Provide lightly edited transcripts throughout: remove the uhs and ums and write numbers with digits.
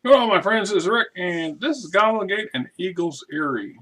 Hello, my friends. This is Rick, and this is Goblin-gate and Eagle's Eyrie.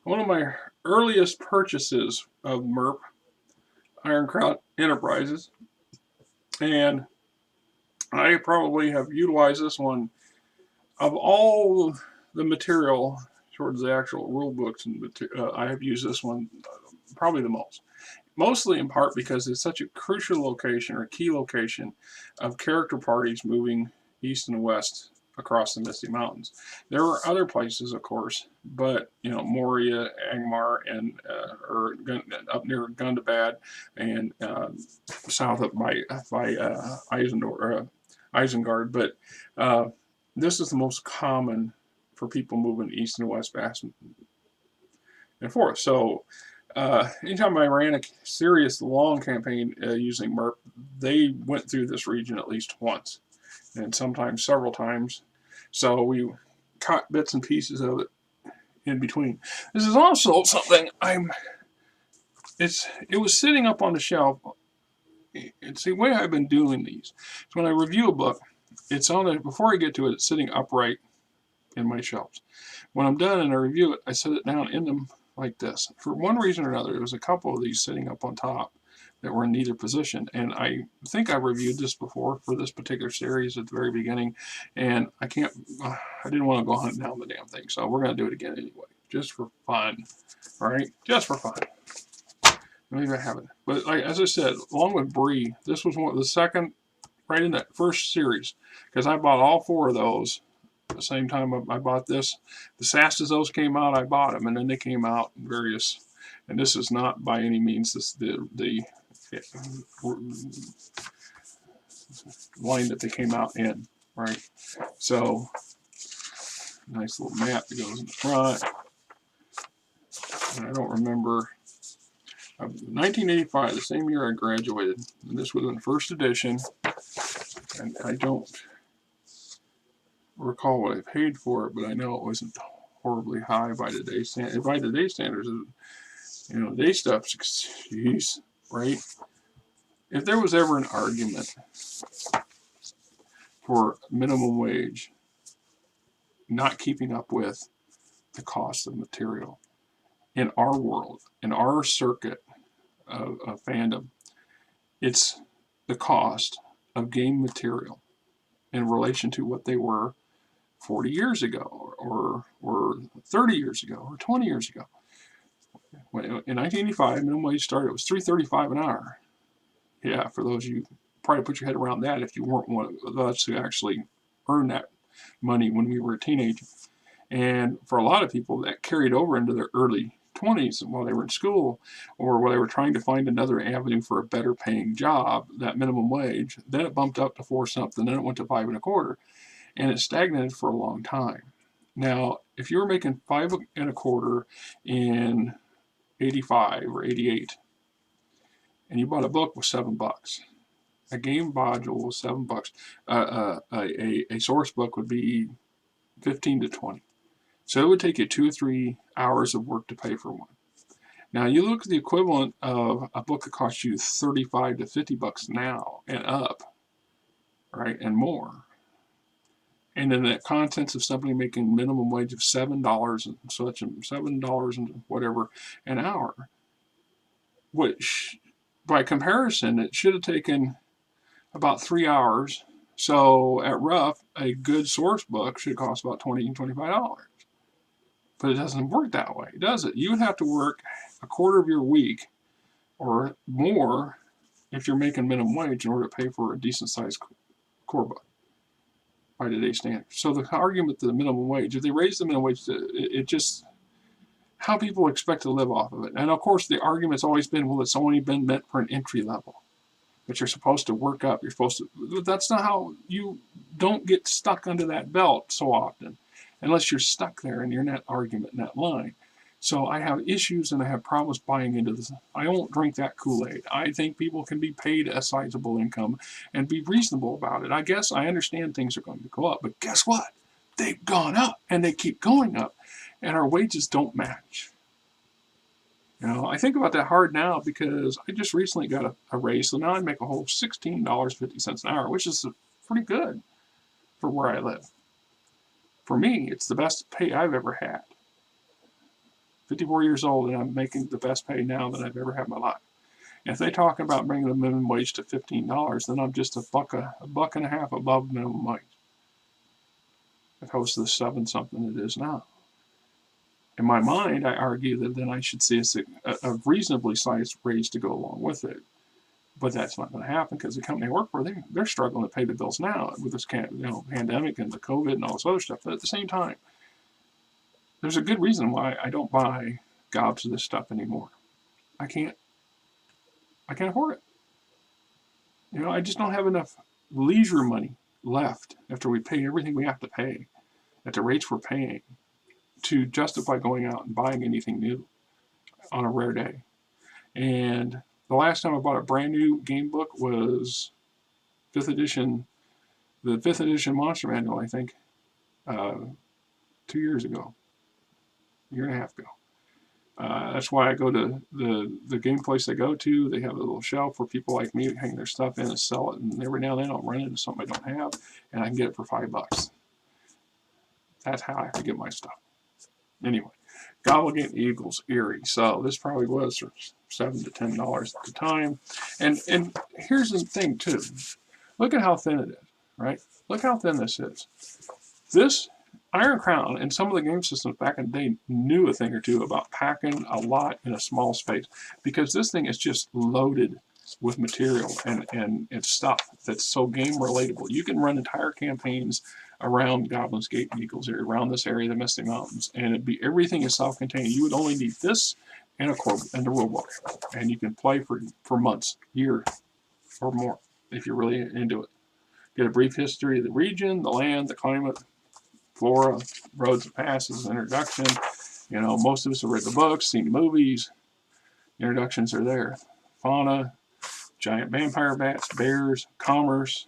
One of my earliest purchases of MERP, Ironcrown Enterprises, and I probably have utilized this one of all the material towards the actual rule books, and I have used this one probably the most. Mostly in part because it's such a crucial location or key location of character parties moving east and west across the Misty Mountains. There were other places, of course, but Moria, Angmar, and up near Gundabad, and south up by Isengard. But this is the most common for people moving east and west, fast and forth. So anytime I ran a serious long campaign using MERP, they went through this region at least once, and sometimes several times. So we caught bits and pieces of it in between. This is also something it was sitting up on the shelf. It's the way I've been doing these. So when I review a book, it's on it before I get to it, it's sitting upright in my shelves. When I'm done and I review it, I set it down in them like this. For one reason or another, there was a couple of these sitting up on top that were in neither position, and I think I reviewed this before for this particular series at the very beginning, and I didn't want to go hunting down the damn thing, so we're going to do it again anyway, just for fun. All right, just for fun. Maybe I haven't, but as I said, along with Bree, this was one of the second, right in that first series, because I bought all four of those at the same time I bought this. The fast as those came out, I bought them, and then they came out in various, and this is not by any means the line that they came out in, right? So nice little map that goes in the front. And I don't remember, 1985, the same year I graduated, and this was in first edition, and I don't recall what I paid for it, but I know it wasn't horribly high by today's standards. By today's standards, today's stuff's, jeez, right? If there was ever an argument for minimum wage not keeping up with the cost of material in our world, in our circuit of fandom, it's the cost of game material in relation to what they were 40 years ago, or 30 years ago, or 20 years ago. In 1985, minimum wage started, it was $3.35 an hour. Yeah, for those of you, probably put your head around that if you weren't one of us who actually earned that money when we were a teenager. And for a lot of people, that carried over into their early 20s while they were in school, or while they were trying to find another avenue for a better paying job, that minimum wage. Then it bumped up to 4 something, then it went to 5 1/4, and it stagnated for a long time. Now, if you were making 5 1/4 in 85 or 88, and you bought a book with $7, a game module was $7. A source book would be 15 to 20. So it would take you 2 or 3 hours of work to pay for one. Now you look at the equivalent of a book that costs you $35 to $50 now and up, right, and more. And then the contents of somebody making minimum wage of $7 and such, and $7 and whatever an hour, which by comparison it should have taken about 3 hours. So at rough, a good source book should cost about $20 and $25. But it doesn't work that way, does it? You would have to work a quarter of your week or more if you're making minimum wage in order to pay for a decent sized core book by today's standards. So the argument to the minimum wage, if they raise the minimum wage, it just, how people expect to live off of it. And of course the argument's always been, well, it's only been meant for an entry level, but you're supposed to work up. You're supposed to, that's not how, you don't get stuck under that belt so often, unless you're stuck there and you're in that argument, in that line. So I have issues and I have problems buying into this. I won't drink that Kool-Aid. I think people can be paid a sizable income and be reasonable about it. I guess I understand things are going to go up, but guess what? They've gone up and they keep going up, and our wages don't match. You know, I think about that hard now because I just recently got a raise, so now I make a whole $16.50 an hour, which is pretty good for where I live. For me, it's the best pay I've ever had. 54 years old, and I'm making the best pay now that I've ever had in my life. And if they talk about bringing the minimum wage to $15, then I'm just a buck and a half above minimum wage, opposed to the 7-something it is now. In my mind, I argue that then I should see a reasonably sized raise to go along with it. But that's not going to happen because the company I work for, they're struggling to pay the bills now with this pandemic and the COVID and all this other stuff. But at the same time, there's a good reason why I don't buy gobs of this stuff anymore. I can't afford it. You know, I just don't have enough leisure money left after we pay everything we have to pay at the rates we're paying to justify going out and buying anything new on a rare day. And the last time I bought a brand new game book was 5th edition, the 5th edition Monster Manual, I think, 2 years ago, a year and a half ago. That's why I go to the game place I go to. They have a little shelf where people like me hang their stuff in and sell it. And every now and then I'll run into something I don't have, and I can get it for $5. That's how I get my stuff. Anyway, Goblin-gate Eagles, Eyrie. So this probably was for $7 to $10 at the time. And here's the thing too. Look at how thin it is, right? Look how thin this is. This Iron Crown and some of the game systems back in the day knew a thing or two about packing a lot in a small space, because this thing is just loaded with material and stuff that's so game relatable. You can run entire campaigns around Goblin-gate and Eagles area, around this area, the Misty Mountains, and everything is self-contained. You would only need this and a rule book, and you can play for months, years, or more if you're really into it. Get a brief history of the region, the land, the climate, flora, roads and passes, introduction. You know, most of us have read the books, seen the movies. Introductions are there. Fauna, giant vampire bats, bears, commerce,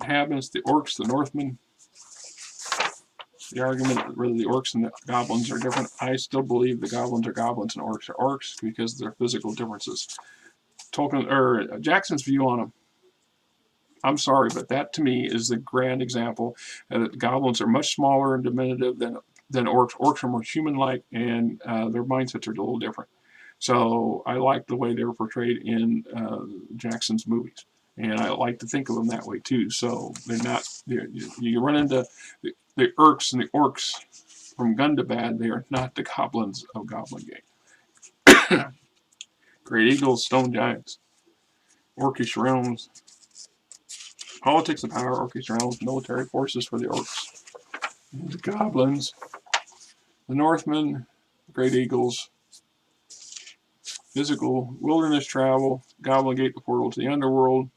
inhabitants, the orcs, the Northmen. The argument that whether the orcs and the goblins are different, I still believe the goblins are goblins and orcs are orcs because of their physical differences. Jackson's view on them, I'm sorry, but that to me is the grand example that goblins are much smaller and diminutive than orcs. Orcs are more human-like, and their mindsets are a little different. So I like the way they were portrayed in Jackson's movies, and I like to think of them that way too. So they're not. You run into the Orcs and the Orcs from Gundabad. They are not the goblins of Goblin-gate. Great eagles, stone giants, Orcish realms. Politics and power, Orcish realms, military forces for the Orcs. The goblins, the Northmen, great eagles, physical, wilderness travel, Goblin-gate, the portal to the underworld.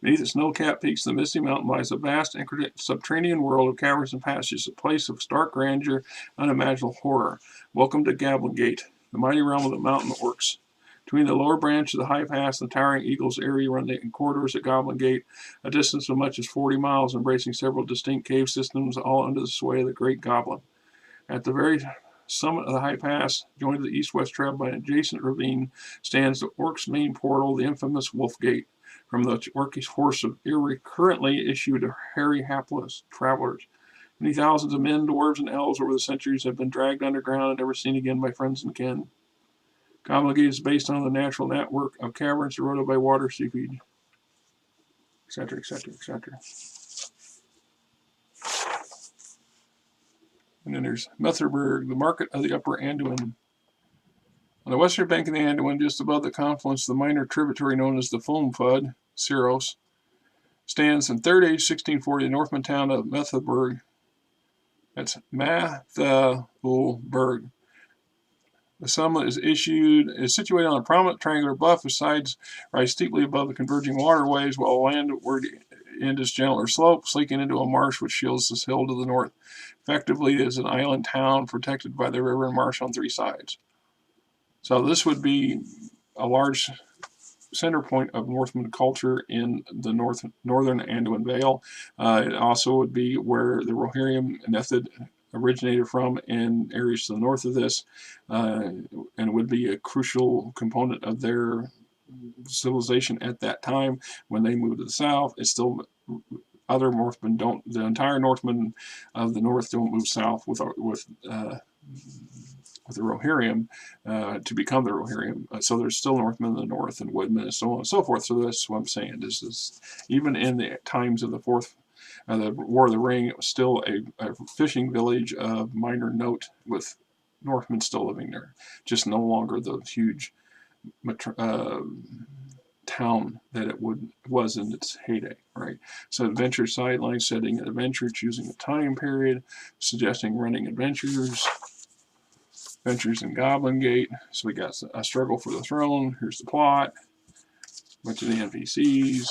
Beneath the snow-capped peaks of the Misty Mountain lies a vast subterranean world of caverns and passages, a place of stark grandeur, unimaginable horror. Welcome to Goblin-gate, the mighty realm of the mountain orcs. Between the lower branch of the high pass and the towering Eagles Eyrie run the corridors at Goblin-gate, a distance of much as 40 miles, embracing several distinct cave systems, all under the sway of the Great Goblin. At the very summit of the high pass, joined to the east-west trail by an adjacent ravine, stands the Orcs' main portal, the infamous Wolf Gate. From the Orcish force of Eyrie, currently issued to harry hapless travelers. Many thousands of men, dwarves, and elves over the centuries have been dragged underground and never seen again by friends and kin. Goblin-gate is based on the natural network of caverns eroded by water seepage, etc., etc., etc. And then there's Metherberg, the market of the upper Anduin. On the western bank of the Anduin, just above the confluence of the minor tributary known as the Foam Flood, Syros, stands in 3rd Age 1640 the Northman town of Metherberg. That's Mathelberg. The summit is situated on a prominent triangular bluff, whose sides rise steeply above the converging waterways, while landward Indus gentler slope, sleeking into a marsh which shields this hill to the north. Effectively, it is an island town protected by the river and marsh on 3 sides. So this would be a large center point of Northman culture in the northern Anduin Vale. It also would be where the Rohirrim method originated from in areas to the north of this, and would be a crucial component of their civilization at that time. When they moved to the south, it's still other Northmen don't. The entire Northmen of the north don't move south with the Rohirrim to become the Rohirrim. So there's still Northmen in the north and woodmen and so on and so forth. So that's what I'm saying. This is even in the times of the the War of the Ring, it was still a fishing village of minor note with Northmen still living there, just no longer the huge town that it was in its heyday, right? So adventure sideline, setting an adventure, choosing a time period, suggesting running adventures in Goblin-gate. So we got a struggle for the throne. Here's the plot. Bunch of the NPCs.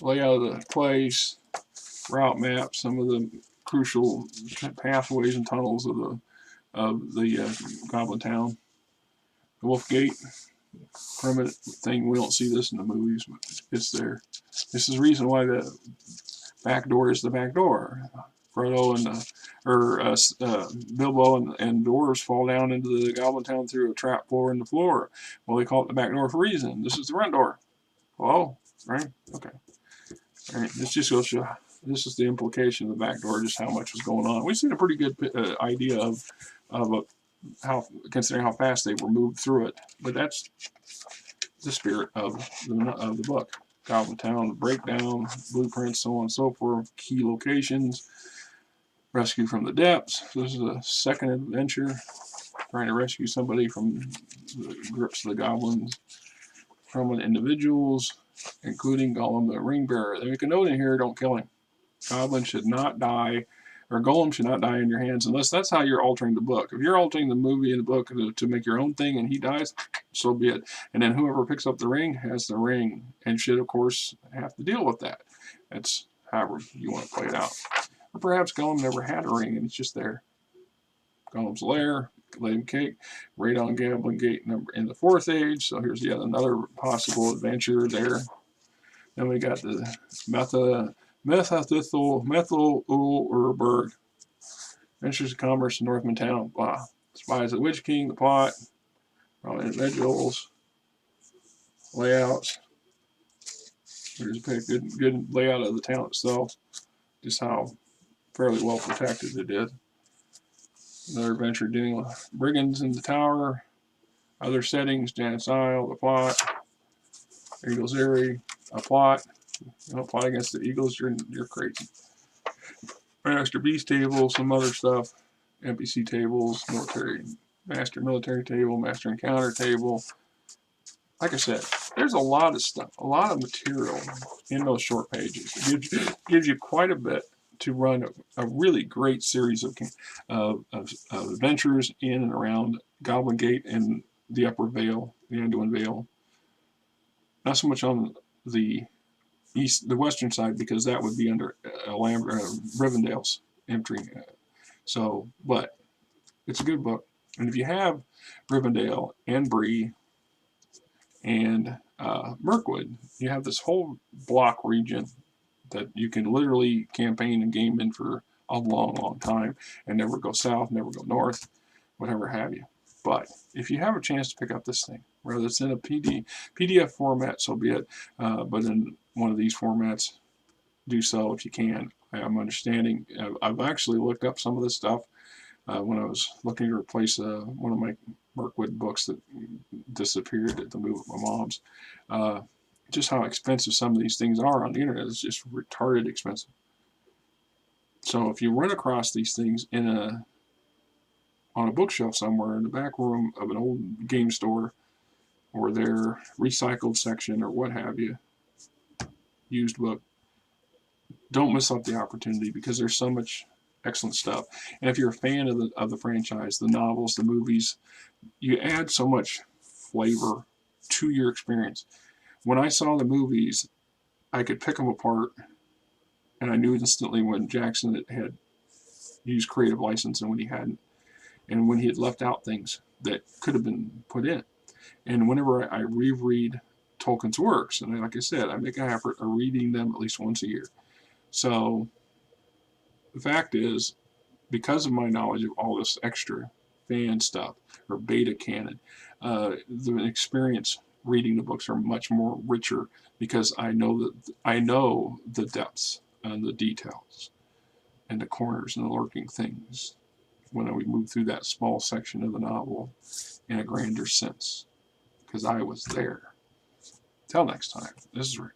Layout of the place. Route map. Some of the crucial pathways and tunnels of the Goblin town. The Wolf Gate. Permanent thing. We don't see this in the movies, but it's there. This is the reason why the back door is the back door. Frodo and Bilbo and dwarves fall down into the Goblin town through a trap floor in the floor. Well, they call it the back door for a reason. This is the front door. Hello, right? Okay. All right. This just goes to this is the implication of the back door, just how much was going on. We've seen a pretty good idea of how, considering how fast they were moved through it. But that's the spirit of the book. Goblin town breakdown, blueprints, so on and so forth, key locations. Rescue from the depths. This is a second adventure, trying to rescue somebody from the grips of the goblins, from individuals, including Gollum the ring bearer. They make a note in here: don't kill him. Goblin should not die, or Gollum should not die in your hands, unless that's how you're altering the book. If you're altering the movie and the book to make your own thing, and he dies, so be it. And then whoever picks up the ring has the ring, and should of course have to deal with that. That's however you want to play it out. Or perhaps Gollum never had a ring and it's just there. Gollum's lair, laid in cake, raid on Goblin-gate number in the 4th age. So here's yet another possible adventure there. Then we got the Methyl-Urberg. Adventures of Commerce in Northman Town. Blah. Spies of the Witch King, the plot, individuals, layouts. Here's a good layout of the town itself. Just how fairly well protected it is. Another adventure dealing with brigands in the tower. Other settings, Janet's Isle, the plot. Eagles Eyrie, a plot. You don't plot against the Eagles, you're crazy. Master Beast table, some other stuff. NPC tables, master military table, master encounter table. Like I said, there's a lot of stuff, a lot of material in those short pages. It gives you quite a bit to run a really great series of adventures in and around Goblin-gate and the Upper Vale, the Anduin Vale. Not so much on the western side, because that would be under Rivendell's entry. So, but it's a good book. And if you have Rivendell and Bree and Mirkwood, you have this whole block region that you can literally campaign and game in for a long time and never go south, never go north, whatever have you. But if you have a chance to pick up this thing, whether it's in a PDF format, so be it, but in one of these formats, do so if you can. I'm understanding. I've actually looked up some of this stuff when I was looking to replace one of my Mirkwood books that disappeared at the move of my mom's. Just how expensive some of these things are on the internet. It's just retarded expensive. So if you run across these things on a bookshelf somewhere in the back room of an old game store, or their recycled section, or what have you, used book, don't miss out the opportunity, because there's so much excellent stuff. And if you're a fan of the franchise, the novels, the movies, you add so much flavor to your experience. When I saw the movies, I could pick them apart, and I knew instantly when Jackson had used creative license and when he hadn't, and when he had left out things that could have been put in. And whenever I reread Tolkien's works, and like I said, I make an effort of reading them at least once a year. So the fact is, because of my knowledge of all this extra fan stuff or beta canon, the experience reading the books are much more richer because I know the depths and the details and the corners and the lurking things when we move through that small section of the novel in a grander sense, because I was there. Till next time, this is Rick.